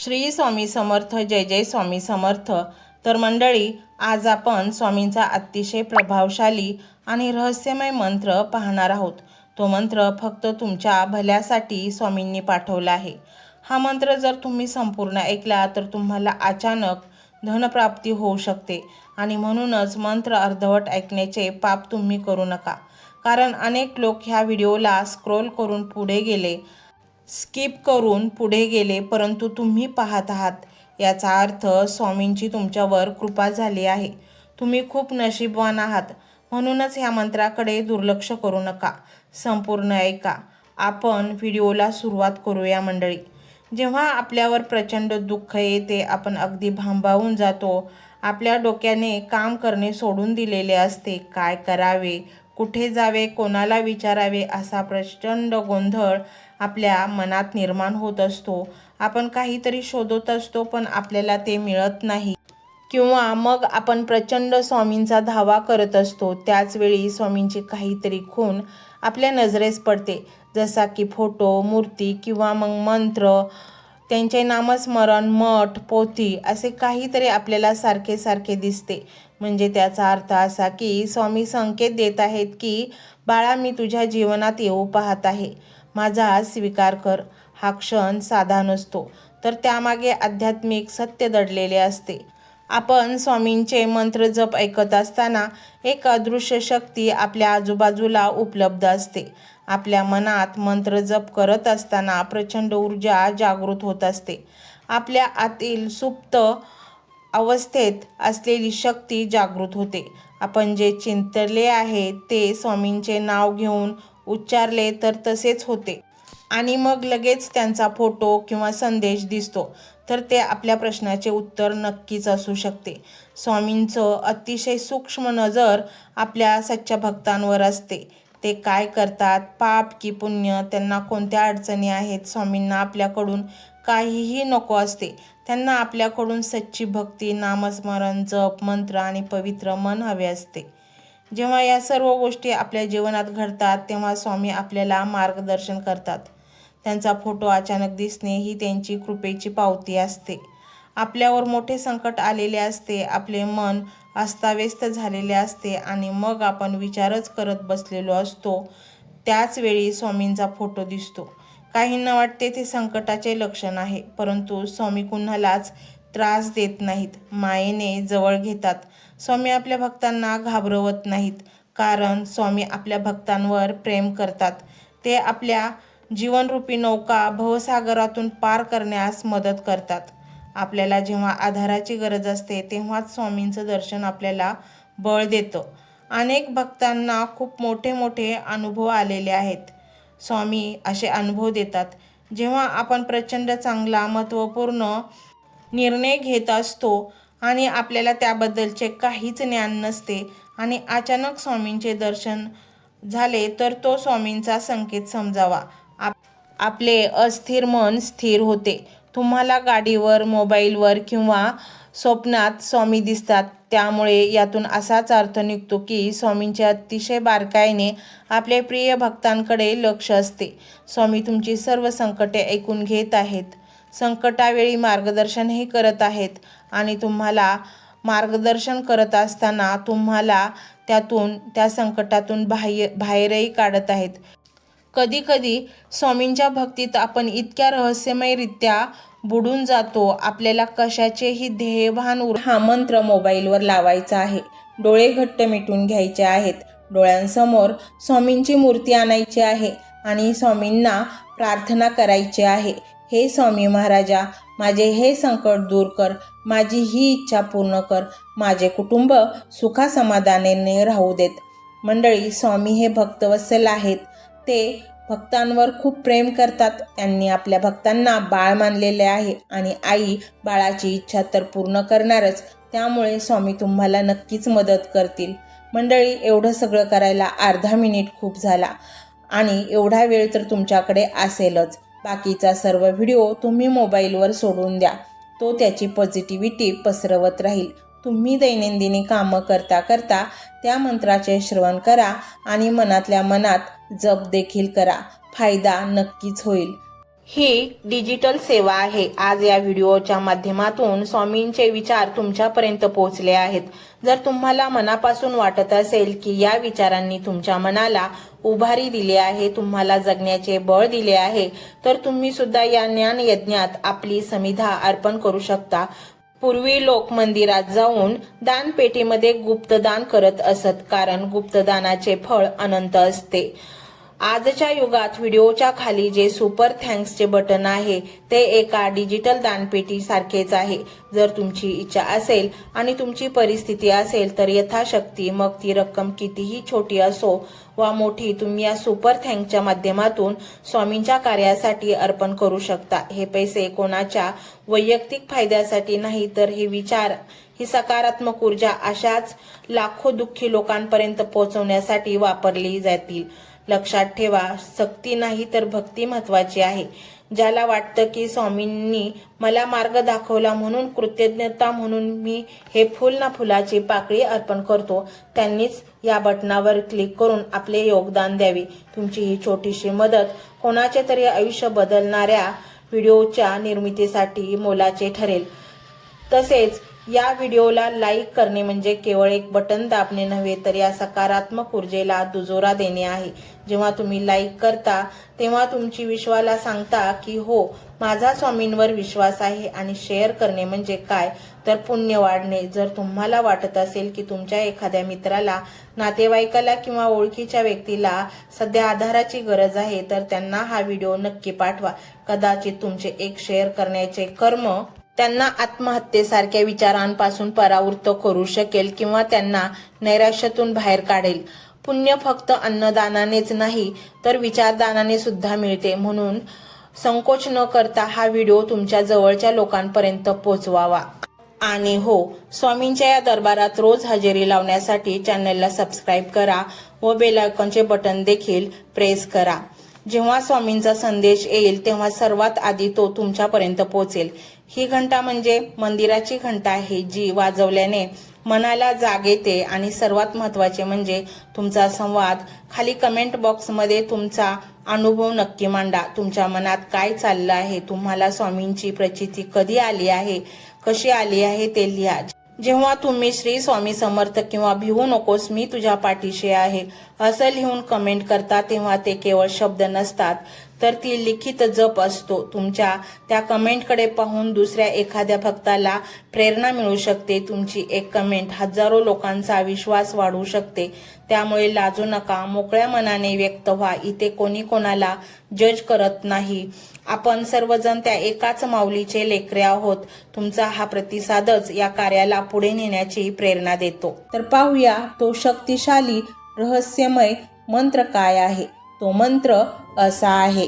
श्री स्वामी समर्थ. जय जय स्वामी समर्थ. तर मंडळी, आज आपण स्वामींचा अतिशय प्रभावशाली आणि रहस्यमय मंत्र पाहणार आहोत. तो मंत्र फक्त तुमच्या भल्यासाठी स्वामींनी पाठवला आहे. हा मंत्र जर तुम्ही संपूर्ण ऐकला तर तुम्हाला अचानक धनप्राप्ती होऊ शकते आणि म्हणूनच मंत्र अर्धवट ऐकण्याचे पाप तुम्ही करू नका. कारण अनेक लोक ह्या व्हिडिओला स्क्रोल करून पुढे गेले, स्किप करून पुढे गेले, परंतु तुम्ही पाहत आहात याचा अर्थ स्वामींची तुमच्यावर कृपा झाली आहे. तुम्ही खूप नशीबवान आहात. म्हणूनच ह्या मंत्राकडे दुर्लक्ष करू नका. संपूर्ण ऐका. आपण व्हिडिओला सुरुवात करूया मंडळी. जेव्हा आपल्यावर प्रचंड दुःख येते, आपण अगदी भांबावून जातो. आपल्या डोक्याने काम करणे सोडून दिलेले असते. काय करावे, कुठे जावे, कोणाला विचारावे असा प्रचंड गोंधळ आपल्या मनात निर्माण होत असतो. आपण काहीतरी शोधत असतो पण आपल्याला ते मिळत नाही, किंवा मग आपण प्रचंड स्वामींचा धावा करत असतो. त्याचवेळी स्वामींची काहीतरी खूण आपल्या नजरेस पडते, जसा की फोटो, मूर्ती किंवा मग मंत्र, त्यांचे नामस्मरण, मठ, पोथी असे काहीतरी आपल्याला सारखे सारखे दिसते. म्हणजे त्याचा अर्थ असा की स्वामी संकेत देत आहेत की बाळा, मी तुझ्या जीवनात येऊ पाहत आहे. माझा स्वीकार कर. हा क्षण साधा नसतो, तर त्यामागे आध्यात्मिक सत्य दडलेले असते. आपण स्वामींचे मंत्र जप ऐकत असताना एक अदृश्य शक्ती आपल्या आजूबाजूला उपलब्ध असते. आपल्या मनात मंत्र जप करत असताना प्रचंड ऊर्जा जागृत होत असते. आपल्या आतील सुप्त अवस्थेत असलेली शक्ती जागृत होते. आपण जे चिंतले आहे ते स्वामींचे नाव घेऊन उच्चारले तर तसेच होते, आणि मग लगेच त्यांचा फोटो किंवा संदेश दिसतो. तर ते आपल्या प्रश्नाचे उत्तर नक्कीच असू शकते. स्वामींचं अतिशय सूक्ष्म नजर आपल्या सच्च्या भक्तांवर असते. ते काय करतात, पाप की पुण्य, त्यांना कोणत्या अडचणी आहेत. स्वामींना आपल्याकडून काहीही नको असते. त्यांना आपल्याकडून सच्ची भक्ती, नामस्मरण, जप, मंत्र आणि पवित्र मन हवे असते. जेव्हा या सर्व गोष्टी आपल्या जीवनात घडतात तेव्हा स्वामी आपल्याला मार्गदर्शन करतात. त्यांचा फोटो अचानक दिसणे ही त्यांची कृपेची पावती असते. आपल्यावर मोठे संकट आलेले असते, आपले मन अस्ताव्यस्त झालेले असते आणि मग आपण विचारच करत बसलेलो असतो. त्याच वेळी स्वामींचा फोटो दिसतो. काहींना वाटते ते संकटाचे लक्षण आहे, परंतु स्वामी कुणालाच त्रास देत नाहीत, मायेने जवळ घेतात. स्वामी आपल्या भक्तांना घाबरवत नाहीत, कारण स्वामी आपल्या भक्तांवर प्रेम करतात. ते आपल्या जीवनरूपी नौका भवसागरातून पार करण्यास मदत करतात. आपल्याला जेव्हा आधाराची गरज असते तेव्हाच स्वामींचं दर्शन आपल्याला बळ देतं. अनेक भक्तांना खूप मोठे मोठे अनुभव आलेले आहेत. स्वामी असे अनुभव देतात जेव्हा आपण प्रचंड चांगला महत्त्वपूर्ण निर्णय घेत असतो आणि आपल्याला त्याबद्दलचे काहीच ज्ञान नसते आणि अचानक स्वामींचे दर्शन झाले तर तो स्वामींचा संकेत समजावा. आपले अस्थिर मन स्थिर होते. तुम्हाला गाडीवर, मोबाईलवर किंवा स्वप्नात स्वामी दिसतात, त्यामुळे यातून असाच अर्थ निघतो की स्वामींचे अतिशय बारकाईने आपले प्रिय भक्तांकडे लक्ष असते. स्वामी तुमची सर्व संकटे ऐकून घेत आहेत, संकटावेळी मार्गदर्शनही करत आहेत आणि तुम्हाला मार्गदर्शन करत असताना तुम्हाला त्या संकटातून बाहेरही काढत आहेत. कधीकधी स्वामींच्या भक्तीत आपण इतक्या रहस्यमयरित्या बुडून जातो, आपल्याला कशाचेही ध्येयभान हा मंत्र मोबाईलवर लावायचा आहे. डोळे घट्ट मिटून घ्यायचे आहेत. डोळ्यांसमोर स्वामींची मूर्ती आणायची आहे आणि स्वामींना प्रार्थना करायची आहे. हे स्वामी महाराजा, माझे हे संकट दूर कर, माझी ही इच्छा पूर्ण कर, माझे कुटुंब सुखासमाधानाने राहू देत. मंडळी, स्वामी हे भक्तवत्सल आहेत. ते भक्तांवर खूप प्रेम करतात. त्यांनी आपल्या भक्तांना बाळ मानलेले आहे आणि आई बाळाची इच्छा तर पूर्ण करणारच. त्यामुळे स्वामी तुम्हाला नक्कीच मदत करतील. मंडळी, एवढं सगळं करायला अर्धा मिनिट खूप झाला आणि एवढा वेळ तर तुमच्याकडे असेलच. बाकीचा सर्व व्हिडिओ तुम्ही मोबाईलवर सोडून द्या. तो त्याची पॉझिटिव्हिटी पसरवत राहील. तुम्ही दैनंदिनी कामं करता करता त्या मंत्राचे श्रवण करा आणि मनातल्या मनात जप देखील करा. फायदा नक्कीच होईल. ही डिजिटल सेवा आहे। आज या व्हिडिओच्या माध्यमातून स्वामींचे विचार तुमच्यापर्यंत पोहोचले आहेत। जर तुम्हाला मनापासून वाटत असेल की या विचारांनी तुमच्या मनाला उभारी दिली आहे, तुम्हाला जगण्याचे बळ दिले आहे, तर तुम्ही सुद्धा या ज्ञान यज्ञात आपली समिधा अर्पण करू शकता। पूर्वी लोक मंदिरात जाऊन दानपेटीमध्ये गुप्तदान करत असत, कारण गुप्तदानाचे फळ अनंत असते। आजच्या युगात व्हिडिओच्या खाली जे सुपर थँक्सचे बटन आहे ते एका डिजिटल दानपेटी सारखेच आहे। जर तुमची इच्छा असेल आणि तुमची परिस्थिती असेल तर यथाशक्ती, मग ती रक्कम कितीही छोटी असो वा मोठी, तुम्ही या सुपर थँक्सच्या माध्यमातून स्वामींच्या कार्यासाठी अर्पण करू शकता। हे पैसे कोणाच्या वैयक्तिक फायद्यासाठी नाही, तर हे विचार, ही सकारात्मक ऊर्जा अशाच लाखो दुःखी लोकांपर्यंत पोहोचवण्यासाठी वापरली जातील। लक्षात ठेवा, सक्ती नाही तर भक्ती महत्वाची आहे। ज्याला वाटतं की स्वामींनी मला मार्ग दाखवला म्हणून कृतज्ञता म्हणून मी हे फुल ना फुलाची पाकळी अर्पण करतो, त्यांनीच या बटनावर क्लिक करून आपले योगदान द्यावे। तुमची ही छोटीशी मदत कोणाचे तरी आयुष्य बदलणाऱ्या व्हिडिओच्या निर्मितीसाठी मोलाचे ठरेल। तसेच या व्हिडिओला लाईक करणे म्हणजे केवळ एक बटन दाबणे नव्हे, तर या सकारात्मक ऊर्जेला दुजोरा देणे आहे। जेव्हा तुम्ही लाईक करता तेव्हा तुमची विश्वाला सांगता की हो, माझा स्वामींवर विश्वास आहे। आणि शेअर करणे म्हणजे काय, तर पुण्य वाढणे। जर तुम्हाला वाटत असेल की तुमच्या एखाद्या मित्राला, नातेवाईकाला किंवा ओळखीच्या व्यक्तीला सध्या आधाराची गरज आहे, तर त्यांना हा व्हिडिओ नक्की पाठवा। कदाचित तुमचे एक शेअर करण्याचे कर्म त्यांना आत्महत्येसारख्या विचारांपासून परावृत्त करू शकेल किंवा त्यांना नैराश्यातून बाहेर काढेल। पुण्य फक्त अन्नदानानेच नाही, तर विचारदानाने सुद्धा मिळते। म्हणून संकोच न करता हा व्हिडिओ तुमच्या जवळच्या लोकांपर्यंत पोहोचवावा। आणि हो, स्वामींच्या या दरबारात रोज हजेरी लावण्यासाठी चॅनलला सबस्क्राईब करा व बेल आयकॉनचे बटन देखील प्रेस करा। जेव्हा स्वामींचा संदेश येईल तेव्हा सर्वात आधी तो तुमच्यापर्यंत पोहोचेल। ही घंटा म्हणजे मंदिराची घंटा आहे, जी वाजवल्याने मनाला जाग येते। आणि सर्वात महत्त्वाचे म्हणजे तुमचा संवाद। खाली कमेंट बॉक्समध्ये तुमचा अनुभव नक्की मांडा। तुमच्या मनात काय चाललं आहे, तुम्हाला स्वामींची प्रचिती कधी आली आहे, कशी आली आहे ते लिहा। जेव्हा तुम्ही श्री स्वामी समर्थ किंवा भिवू नकोस मी तुझ्या पाठीशी आहे असं लिहून कमेंट करता, तेव्हा ते केवळ शब्द नसतात, तर ती लिखित जप असतो। तुमच्या त्या कमेंटकडे पाहून दुसऱ्या एखाद्या भक्ताला प्रेरणा मिळू शकते। तुमची एक कमेंट हजारो लोकांचा विश्वास वाढवू शकते। त्यामुळे लाजू नका, मोकळ्या मनाने व्यक्त व्हा। इथे कोणी कोणाला जज करत नाही, आपण सर्वजण त्या एकाच माऊलीचे लेकरे आहोत। तुमचा हा प्रतिसादच या कार्याला पुढे नेण्याची प्रेरणा देतो। तर पाहूया तो शक्तिशाली रहस्यमय मंत्र काय आहे। तो मंत्र असा आहे: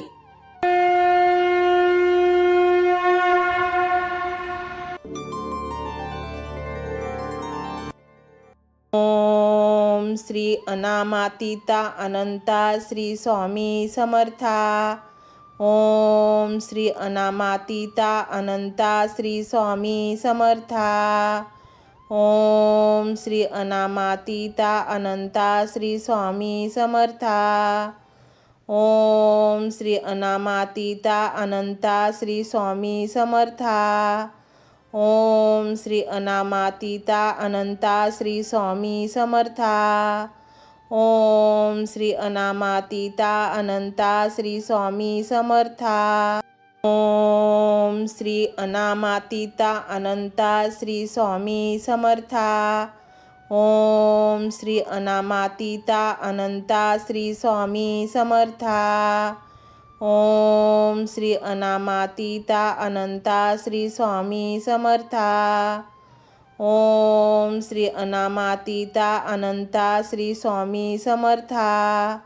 ओम श्री अनामातीता अनंता श्री स्वामी समर्था। ओम श्री अनामातीता अनंता श्री स्वामी समर्था। ओम श्री अनामातीता अनंता श्री स्वामी समर्था। ओम श्री अनामातीता अनंता श्री स्वामी समर्था। ओम श्री अनामातीता अनंता श्री स्वामी समर्था। ओम श्री अनामातीता अनंता श्री स्वामी समर्था। ओम श्री अनामातीता अनंता श्री स्वामी समर्था। ओम श्री अनामातीता अनंता श्री स्वामी समर्था। ओम श्री अनामातीता अनंता श्री स्वामी समर्था। ओम श्री अनामातीता अनंता श्री स्वामी समर्था।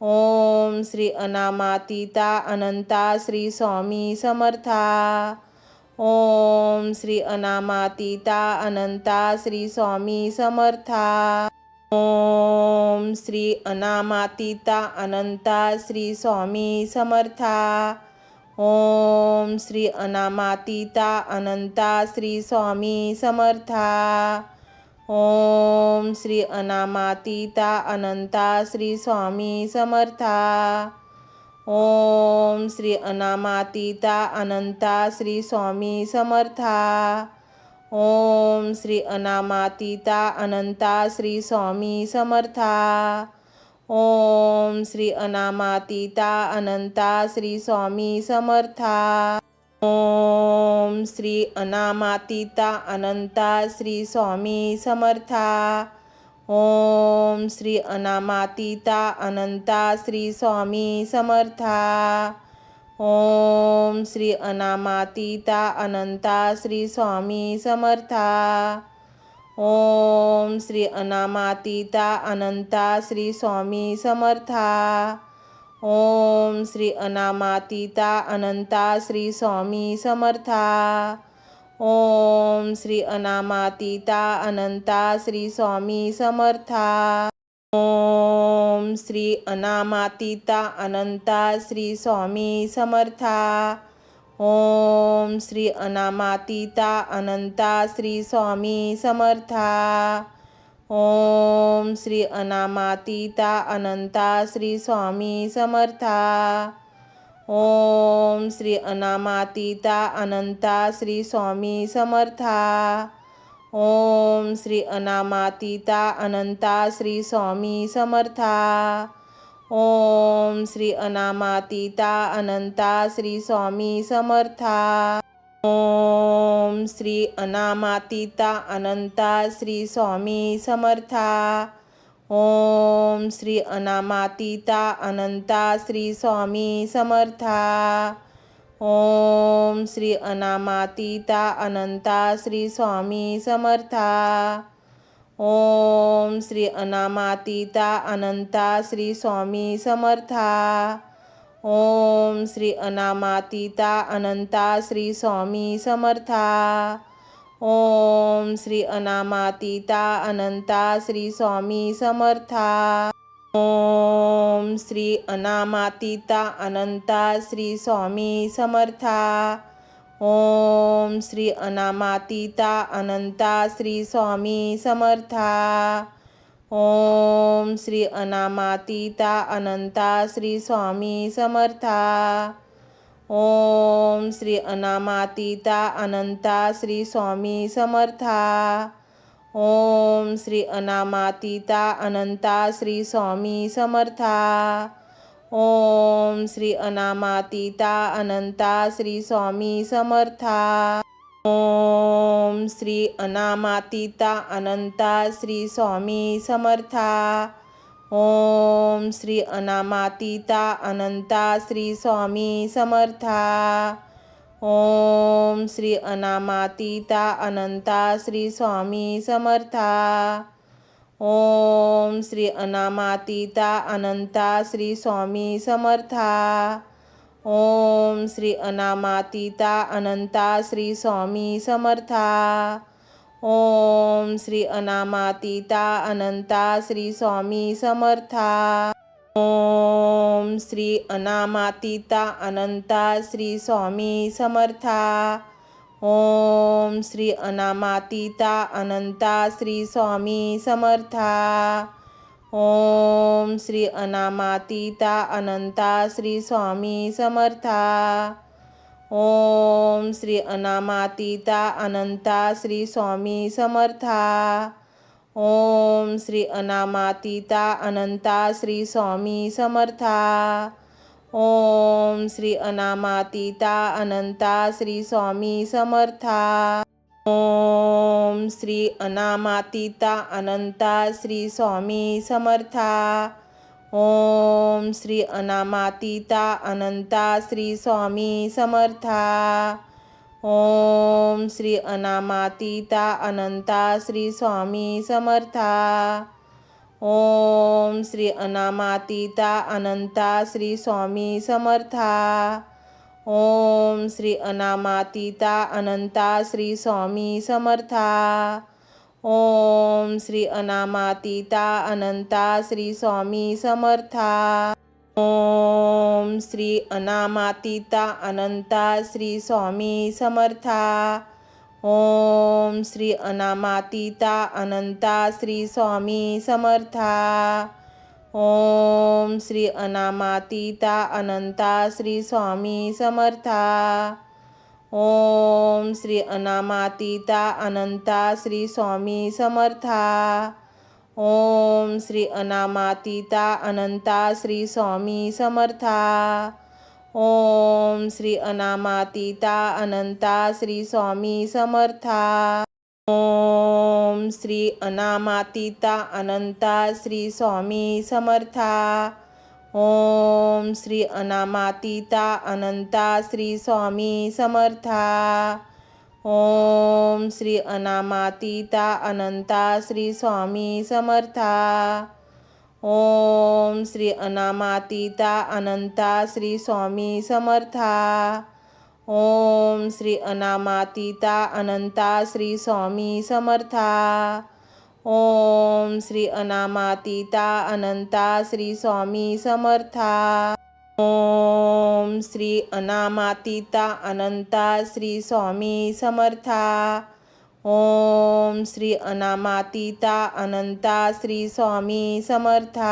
ओम श्री अनामातीता अनंता श्री स्वामी समर्था। ओम श्री अनामातीता अनंता श्री स्वामी समर्था। ओम श्री अनामातीता अनंता श्री स्वामी समर्था। ओम श्री अनामातीता अनंता श्री स्वामी समर्था। ओम श्री अनामातीता अनंता श्री स्वामी समर्था। ओम श्री अनामातीता अनंता श्री स्वामी समर्था. ओम श्री अनामातीता अनंता श्री स्वामी समर्था. ओम श्री अनामातीता अनंता श्री स्वामी समर्था. ओम श्री अनामातीता अनंता श्री स्वामी समर्था. ओम श्री अनामातीता अनंता श्री स्वामी समर्था. ओम श्री अनामातीता अनंता श्री स्वामी समर्था. ओम श्री अनामातीता अनंता श्री स्वामी समर्था. ओम श्री अनामातीता अनंता श्री स्वामी समर्था. ओम श्री अनामातीता अनंता श्री स्वामी समर्था. ओम श्री अनामातीता अनंता श्री स्वामी समर्था. ओम श्री अनामातीता अनंता श्री स्वामी समर्था. ओम श्री अनामातीता अनंता श्री स्वामी समर्था. ओम श्री अनामातीता अनंता श्री स्वामी समर्था. ओम श्री अनामातीता अनंता श्री स्वामी समर्था. ओम श्री अनामातीता अनंता श्री स्वामी समर्था. ओम श्री अनामातीता अनंता श्री स्वामी समर्था. ओम श्री अनामातीता अनंता श्री स्वामी समर्था. ओम श्री अनामातीता अनंता श्री स्वामी समर्था. ओम श्री अनामातीता अनंता श्री स्वामी समर्था. ओम श्री अनामातीता अनंता श्री स्वामी समर्था. ओम श्री अनामातीता अनंता श्री स्वामी समर्था. ओम श्री अनामातीता अनंता श्री स्वामी समर्था. ओम श्री अनामातीता अनंता श्री स्वामी समर्था. ओम श्री अनामातीता अनंता श्री स्वामी समर्था. ओम श्री अनामातीता अनंता श्री स्वामी समर्था. ओम श्री अनामातीता अनंता श्री स्वामी समर्था. ओम श्री अनामातीता अनंता श्री स्वामी समर्था. ओम श्री अनामातीता अनंता श्री स्वामी समर्था. ओम श्री अनामातीता अनंता श्री स्वामी समर्था. ओम श्री अनामातीता अनंता श्री स्वामी समर्था. ओम श्री अनामातीता अनंता श्री स्वामी समर्था. ओम श्री अनामातीता अनंता श्री स्वामी समर्था. ओम श्री अनामातीता अनंता श्री स्वामी समर्था. ओम श्री अनामातीता अनंता श्री स्वामी समर्था. ओम श्री अनामातीता अनंता श्री स्वामी समर्था. ओम श्री अनामातीता अनंता श्री स्वामी समर्था. ओम श्री अनामातीता अनंता श्री स्वामी समर्था. ओम श्री अनामातीता अनंता श्री स्वामी समर्था. ओम श्री अनामातीता अनंता श्री स्वामी समर्था. ओम श्री अनामातीता अनंता श्री स्वामी समर्था. ओम श्री अनामातीता अनंता श्री स्वामी समर्था. ओम श्री अनामातीता अनंता श्री स्वामी समर्था. ओम श्री अनामातीता अनंता श्री स्वामी समर्था. ओम श्री अनामातीता अनंता श्री स्वामी समर्था. ओम श्री अनामातीता अनंता श्री स्वामी समर्था. ओम श्री अनामातीता अनंता श्री स्वामी समर्था. ओम श्री अनामातीता अनंता श्री स्वामी समर्था. ओम श्री अनामातीता अनंता श्री स्वामी समर्था। ओम श्री अनामातीता अनंता श्री स्वामी समर्था। ओम श्री अनामातीता अनंता श्री स्वामी समर्था। ओम श्री अनामातीता अनंता श्री स्वामी समर्था। ओम श्री अनामातीता अनंता श्री स्वामी समर्था। ओम श्री अनामातीता अनंता श्री स्वामी समर्था। ओम श्री अनामातीता अनंता श्री स्वामी समर्था। ओम श्री अनामातीता अनंता श्री स्वामी समर्था। ओम श्री अनामातीता अनंता श्री स्वामी समर्था। ओम श्री अनामातीता अनंता श्री स्वामी समर्था। ओम श्री अनामातीता अनंता श्री स्वामी समर्था। ओम श्री अनामातीता अनंता श्री स्वामी समर्था।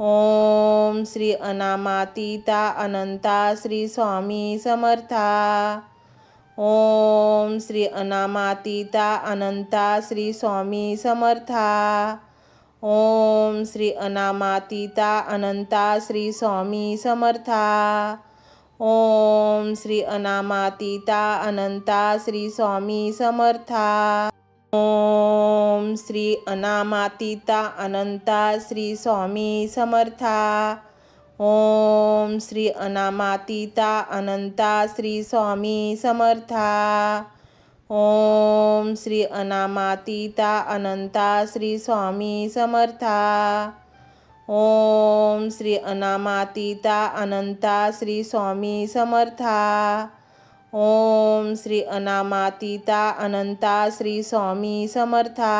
ओम श्री अनामातीता अनंता श्री स्वामी समर्था। ओम श्री अनामातीता अनंता श्री स्वामी समर्था। ओम श्री अनामातीता अनंता श्री स्वामी समर्था। ओम श्री अनामातीता अनंता श्री स्वामी समर्था। ओम श्री अनामातीता अनंता श्री स्वामी समर्था। ओम श्री अनामातीता अनंता श्री स्वामी समर्था। ओम श्री अनामातीता अनंता श्री स्वामी समर्था। ओम श्री अनामातीता अनंता श्री स्वामी समर्था। ओम श्री अनामातीता अनंता श्री स्वामी समर्था।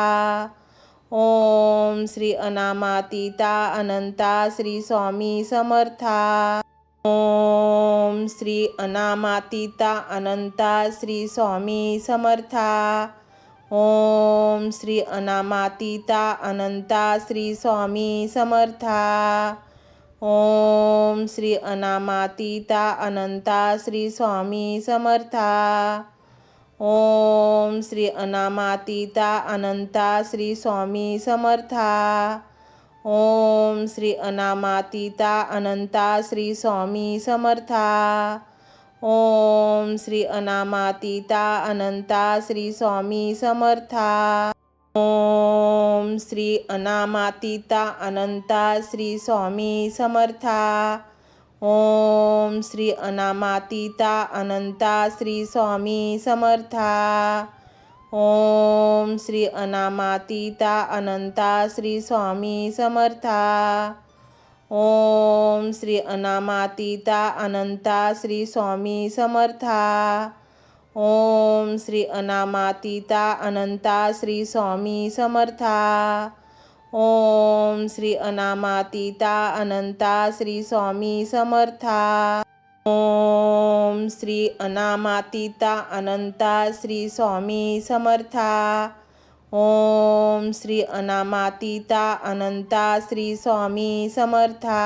ओम श्री अनामातीता अनंता श्री स्वामी समर्था। ओम श्री अनामातीता अनंता श्री स्वामी समर्था। ओम श्री अनामातीता अनंता श्री स्वामी समर्था। ओम श्री अनामातीता अनंता श्री स्वामी समर्था। ओम श्री अनामातीता अनंता श्री स्वामी समर्था। ओम श्री अनामातीता अनंता श्री स्वामी समर्था। ओम श्री अनामातीता अनंता श्री स्वामी समर्था। ओम श्री अनामातीता अनंता श्री स्वामी समर्था। ओम श्री अनामातीता अनंता श्री स्वामी समर्था। ओम श्री अनामातीता अनंता श्री स्वामी समर्था। ओम श्री अनामातीता अनंता श्री स्वामी समर्था। ओम श्री अनामातीता अनंता श्री स्वामी समर्था। ओम श्री अनामातीता अनंता श्री स्वामी समर्था। ओम श्री अनामातीता अनंता श्री स्वामी समर्था। ओम श्री अनामातीता अनंता श्री स्वामी समर्था।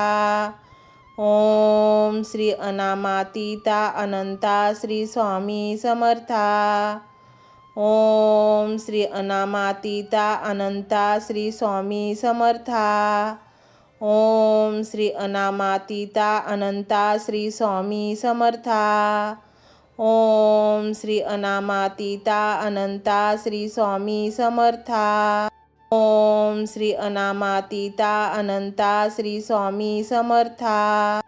ओम श्री अनामातीता अनंता श्री स्वामी समर्था। ओम श्री अनामातीता अनंता श्री स्वामी समर्था। ओम श्री अनामातीता अनंता श्री स्वामी समर्था। ओम श्री अनामातीता अनंता श्री स्वामी समर्था। ओम श्री अनामातीता अनंता श्री स्वामी समर्था।